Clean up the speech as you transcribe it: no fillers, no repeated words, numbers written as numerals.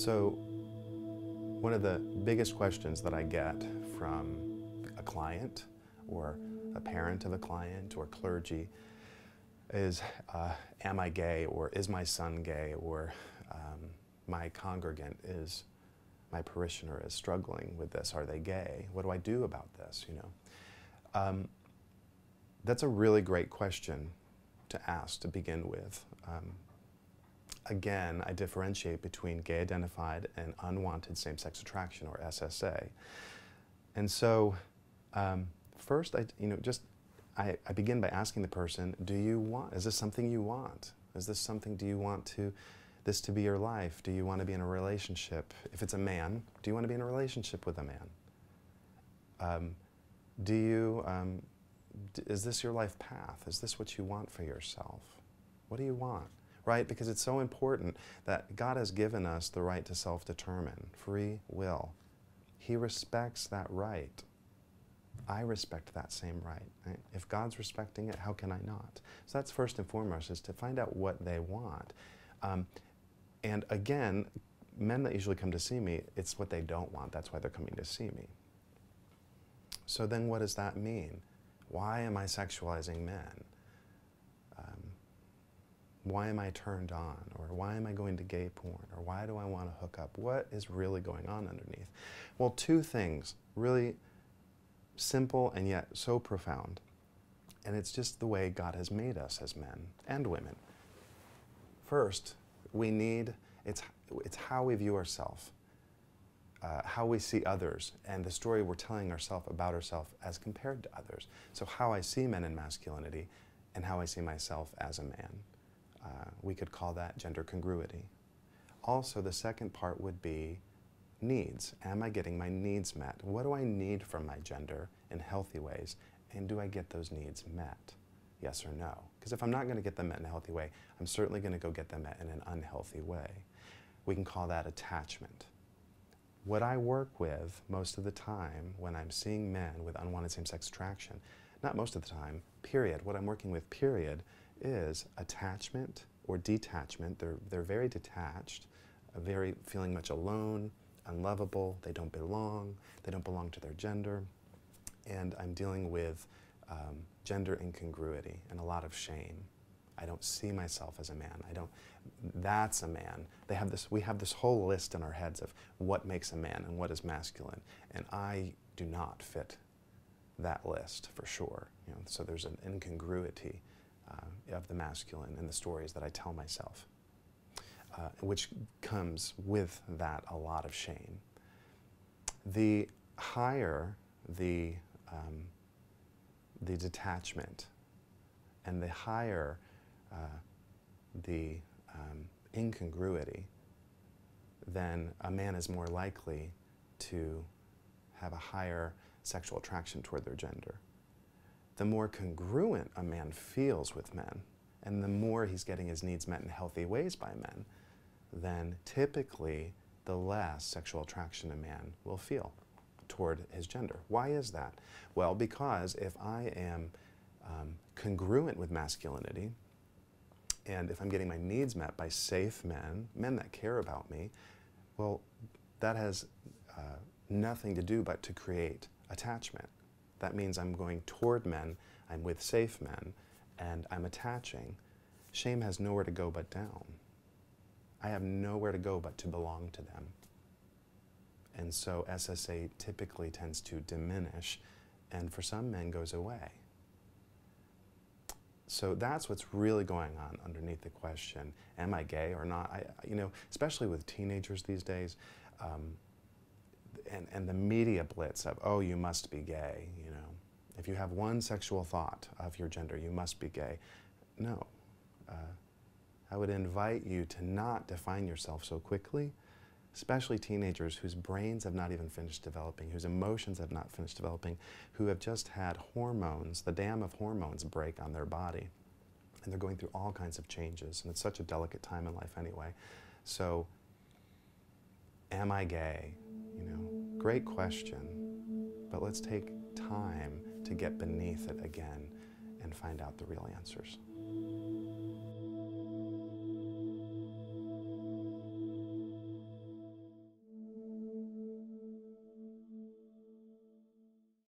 So one of the biggest questions that I get from a client or a parent of a client or clergy is, am I gay, or is my son gay, or my congregant is, my parishioner is struggling with this, are they gay? What do I do about this, you know? That's a really great question to ask to begin with. Again, I differentiate between gay-identified and unwanted same-sex attraction, or SSA. And so, first, I begin by asking the person, do you want, is this something you want? Is this something, do you want this to be your life? Do you want to be in a relationship? If it's a man, do you want to be in a relationship with a man? Is this your life path? Is this what you want for yourself? What do you want? Right? Because it's so important that God has given us the right to self-determine, free will. He respects that right. I respect that same right. If God's respecting it, how can I not? So that's first and foremost, is to find out what they want. And again, men that usually come to see me, it's what they don't want. That's why they're coming to see me. So then what does that mean? Why am I sexualizing men? Why am I turned on? Or why am I going to gay porn? Or why do I want to hook up? What is really going on underneath? Well, two things, really simple and yet so profound. And it's just the way God has made us as men and women. First, it's how we view ourselves, how we see others, and the story we're telling ourselves about ourselves as compared to others. So how I see men in masculinity and how I see myself as a man. We could call that gender congruity. Also, the second part would be needs. Am I getting my needs met? What do I need from my gender in healthy ways? And do I get those needs met? Yes or no? Because if I'm not going to get them met in a healthy way, I'm certainly going to go get them met in an unhealthy way. We can call that attachment. What I work with most of the time when I'm seeing men with unwanted same-sex attraction, not most of the time, period, what I'm working with, period, is attachment or detachment. They're very detached, very feeling much alone, unlovable, they don't belong to their gender, and I'm dealing with gender incongruity and a lot of shame. I don't see myself as a man. That's a man. We have this whole list in our heads of what makes a man and what is masculine, and I do not fit that list for sure. You know, so there's an incongruity of the masculine in the stories that I tell myself, which comes with that a lot of shame. The higher the detachment, and the higher the incongruity, then a man is more likely to have a higher sexual attraction toward their gender. The more congruent a man feels with men, and the more he's getting his needs met in healthy ways by men, then typically the less sexual attraction a man will feel toward his gender. Why is that? Well, because if I am congruent with masculinity, and if I'm getting my needs met by safe men, men that care about me, well, that has nothing to do but to create attachment. That means I'm going toward men, I'm with safe men, and I'm attaching. Shame has nowhere to go but down. I have nowhere to go but to belong to them. And so SSA typically tends to diminish, and for some men goes away. So that's what's really going on underneath the question, am I gay or not? You know, especially with teenagers these days, and the media blitz of, oh, you must be gay, you know. If you have one sexual thought of your gender, you must be gay. No. I would invite you to not define yourself so quickly, especially teenagers whose brains have not even finished developing, whose emotions have not finished developing, who have just had hormones, the dam of hormones break on their body. And they're going through all kinds of changes, and it's such a delicate time in life anyway. So, am I gay? You know, great question, but let's take time to get beneath it again and find out the real answers.